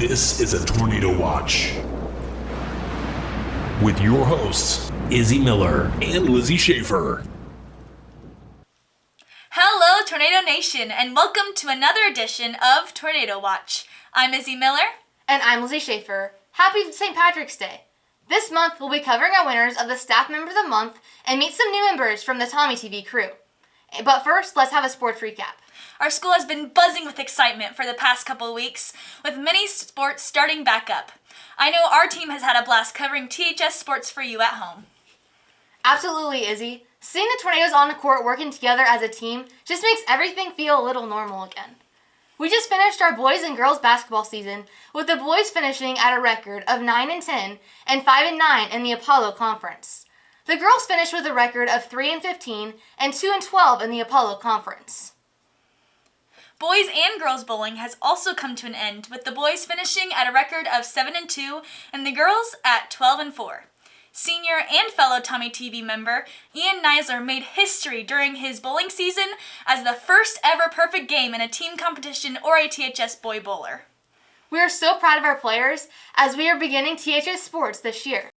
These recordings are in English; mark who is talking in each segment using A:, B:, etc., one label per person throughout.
A: This is a Tornado Watch with your hosts, Izzy Miller and Lizzie Schaefer.
B: Hello, Tornado Nation, and welcome to another edition of Tornado Watch. I'm Izzy Miller.
C: And I'm Lizzie Schaefer. Happy St. Patrick's Day. This month, we'll be covering our winners of the Staff Member of the Month and meet some new members from the Tommy TV crew. But first, let's have a sports recap.
B: Our school has been buzzing with excitement for the past couple of weeks, with many sports starting back up. I know our team has had a blast covering THS sports for you at home.
C: Absolutely, Izzy. Seeing the Tornadoes on the court working together as a team just makes everything feel a little normal again. We just finished our boys and girls basketball season, with the boys finishing at a record of 9-10 and 5-9 in the Apollo Conference. The girls finished with a record of 3-15 and 2-12 in the Apollo Conference.
B: Boys and girls bowling has also come to an end, with the boys finishing at a record of 7-2 and the girls at 12-4. Senior and fellow Tommy TV member Ian Neisler made history during his bowling season as the first ever perfect game in a team competition or a THS boy bowler.
C: We are so proud of our players as we are beginning THS sports this year.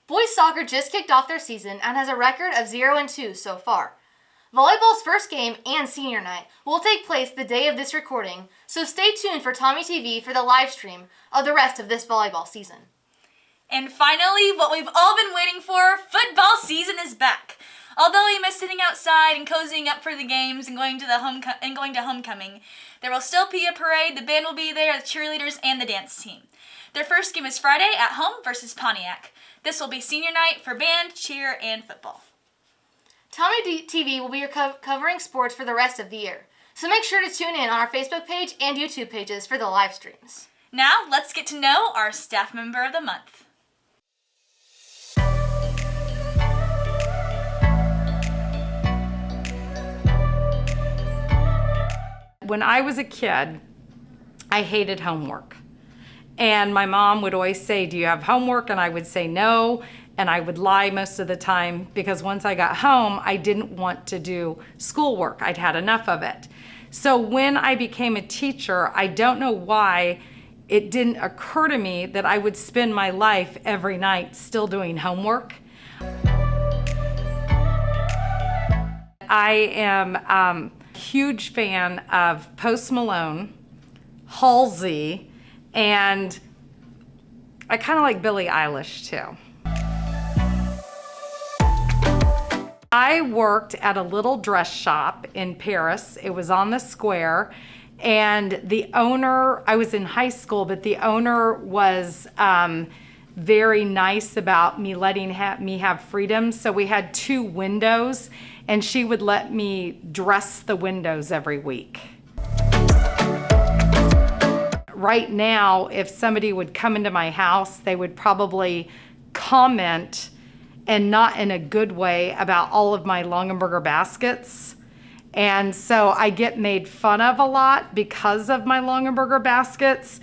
C: Boys soccer just kicked off their season and has a record of 0-2 so far. Volleyball's first game and senior night will take place the day of this recording, so stay tuned for Tommy TV for the live stream of the rest of this volleyball season.
B: And finally, what we've all been waiting for, football season is back. Although we miss sitting outside and cozying up for the games and going to homecoming, there will still be a parade, the band will be there, the cheerleaders, and the dance team. Their first game is Friday at home versus Pontiac. This will be senior night for band, cheer, and football.
C: Tommy TV will be covering sports for the rest of the year, so make sure to tune in on our Facebook page and YouTube pages for the live streams.
B: Now, let's get to know our Staff Member of the Month.
D: When I was a kid, I hated homework. And my mom would always say, "Do you have homework?" And I would say no. And I would lie most of the time because once I got home, I didn't want to do schoolwork. I'd had enough of it. So when I became a teacher, I don't know why it didn't occur to me that I would spend my life every night still doing homework. I am a huge fan of Post Malone, Halsey, and I kind of like Billie Eilish too. I worked at a little dress shop in Paris. It was on the square, and the owner, I was in high school, but the owner was very nice about me letting me have freedom. So we had 2 windows, and she would let me dress the windows every week. Right now, if somebody would come into my house, they would probably comment, and not in a good way, about all of my Longaberger baskets. And so I get made fun of a lot because of my Longaberger baskets,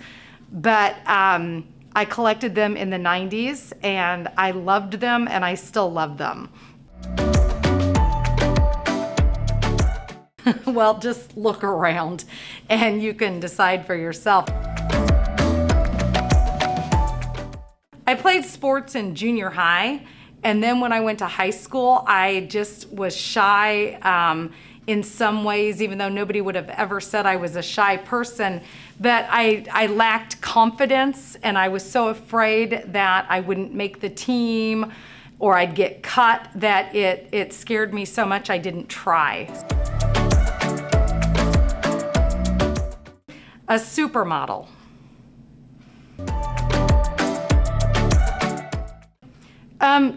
D: but I collected them in the 90s and I loved them and I still love them. Well, just look around and you can decide for yourself. I played sports in junior high. And then when I went to high school, I just was shy in some ways, even though nobody would have ever said I was a shy person. But I lacked confidence, and I was so afraid that I wouldn't make the team or I'd get cut that it scared me so much I didn't try. A supermodel.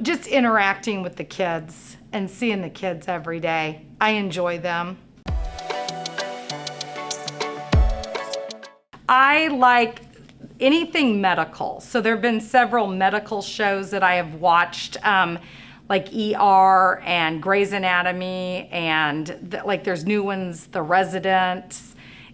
D: Just interacting with the kids and seeing the kids every day. I enjoy them. I like anything medical. So there have been several medical shows that I have watched, like ER and Grey's Anatomy, and like there's new ones, The Resident,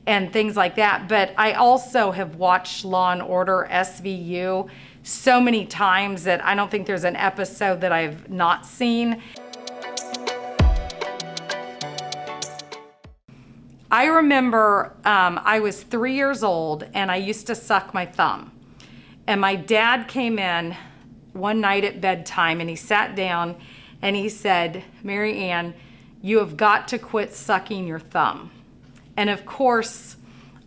D: and things like that. But I also have watched Law and Order SVU so many times that I don't think there's an episode that I've not seen. I remember I was 3 years old and I used to suck my thumb. And my dad came in one night at bedtime and he sat down and he said, "Mary Ann, you have got to quit sucking your thumb." And of course,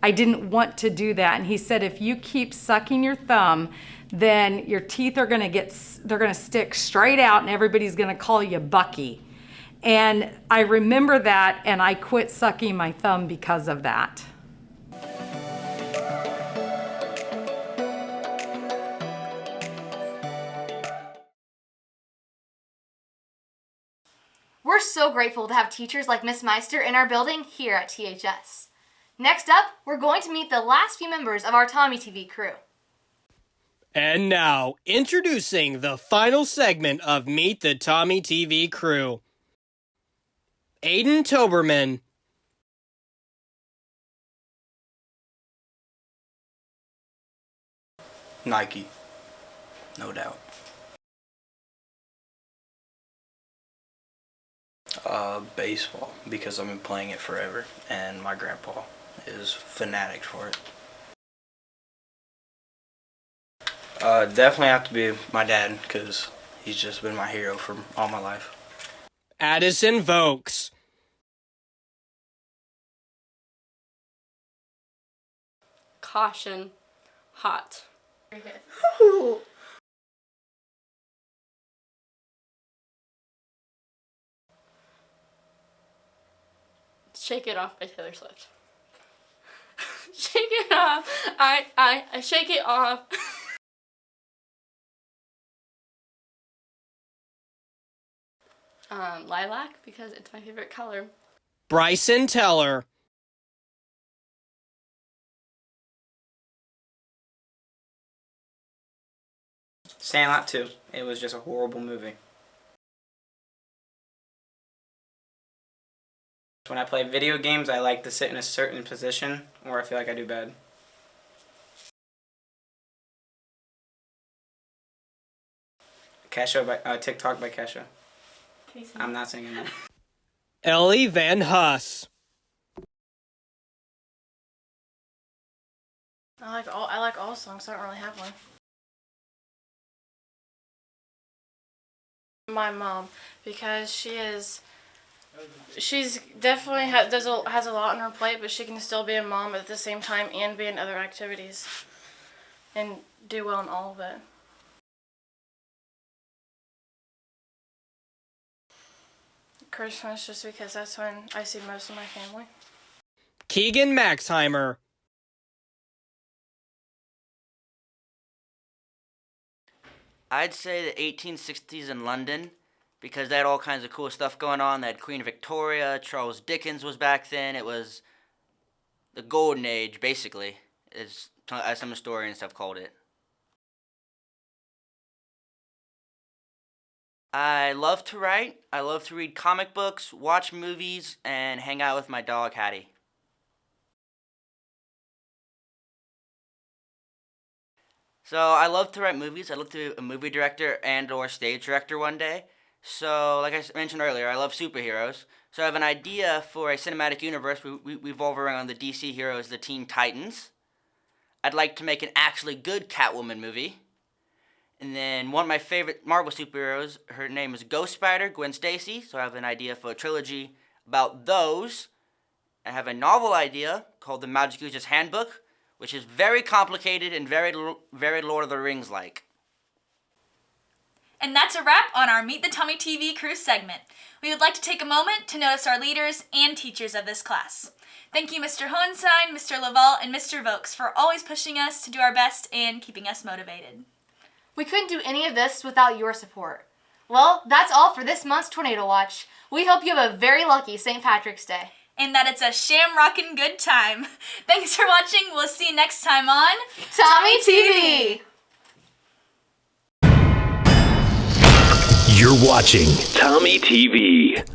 D: I didn't want to do that. And he said, if you keep sucking your thumb, then your teeth are they're gonna stick straight out and everybody's gonna call you Bucky. And I remember that, and I quit sucking my thumb because of that.
C: We're so grateful to have teachers like Miss Meister in our building here at THS. Next up, we're going to meet the last few members of our Tommy TV crew.
E: And now, introducing the final segment of Meet the Tommy TV crew. Aiden Toberman.
F: Nike, no doubt. Baseball, because I've been playing it forever, and my grandpa is fanatic for it. Definitely have to be my dad, because he's just been my hero for all my life.
E: Addison Vokes.
G: Caution, hot. Shake It Off by Taylor Swift. Shake it off. I shake it off. Lilac, because it's my favorite color.
E: Bryson Teller.
H: Sandlot 2. It was just a horrible movie. When I play video games, I like to sit in a certain position, or I feel like I do bad. Kesha by TikTok by Kesha. I'm not singing that.
E: Ellie Van Huss.
I: I like all songs. I don't really have one. My mom, because she's definitely has a lot on her plate, but she can still be a mom at the same time and be in other activities and do well in all of it. Christmas, just because that's when I see most of my family.
E: Keegan Maxheimer.
J: I'd say the 1860s in London, because they had all kinds of cool stuff going on. They had Queen Victoria, Charles Dickens was back then. It was the golden age, basically, as some historians have called it. I love to write. I love to read comic books, watch movies, and hang out with my dog, Hattie. So I love to write movies. I'd love to be a movie director and or stage director one day. So like I mentioned earlier, I love superheroes. So I have an idea for a cinematic universe we revolve around the DC heroes, the Teen Titans. I'd like to make an actually good Catwoman movie. And then one of my favorite Marvel superheroes, her name is Ghost Spider, Gwen Stacy. So I have an idea for a trilogy about those. I have a novel idea called The Magic User's Handbook, which is very complicated and very Lord of the Rings-like.
B: And that's a wrap on our Meet the Tommy TV crew segment. We would like to take a moment to notice our leaders and teachers of this class. Thank you, Mr. Hohenstein, Mr. Laval, and Mr. Vokes for always pushing us to do our best and keeping us motivated.
C: We couldn't do any of this without your support. Well, that's all for this month's Tornado Watch. We hope you have a very lucky St. Patrick's Day.
B: And that it's a shamrockin' good time. Thanks for watching. We'll see you next time on
C: Tommy TV.
A: You're watching Tommy TV.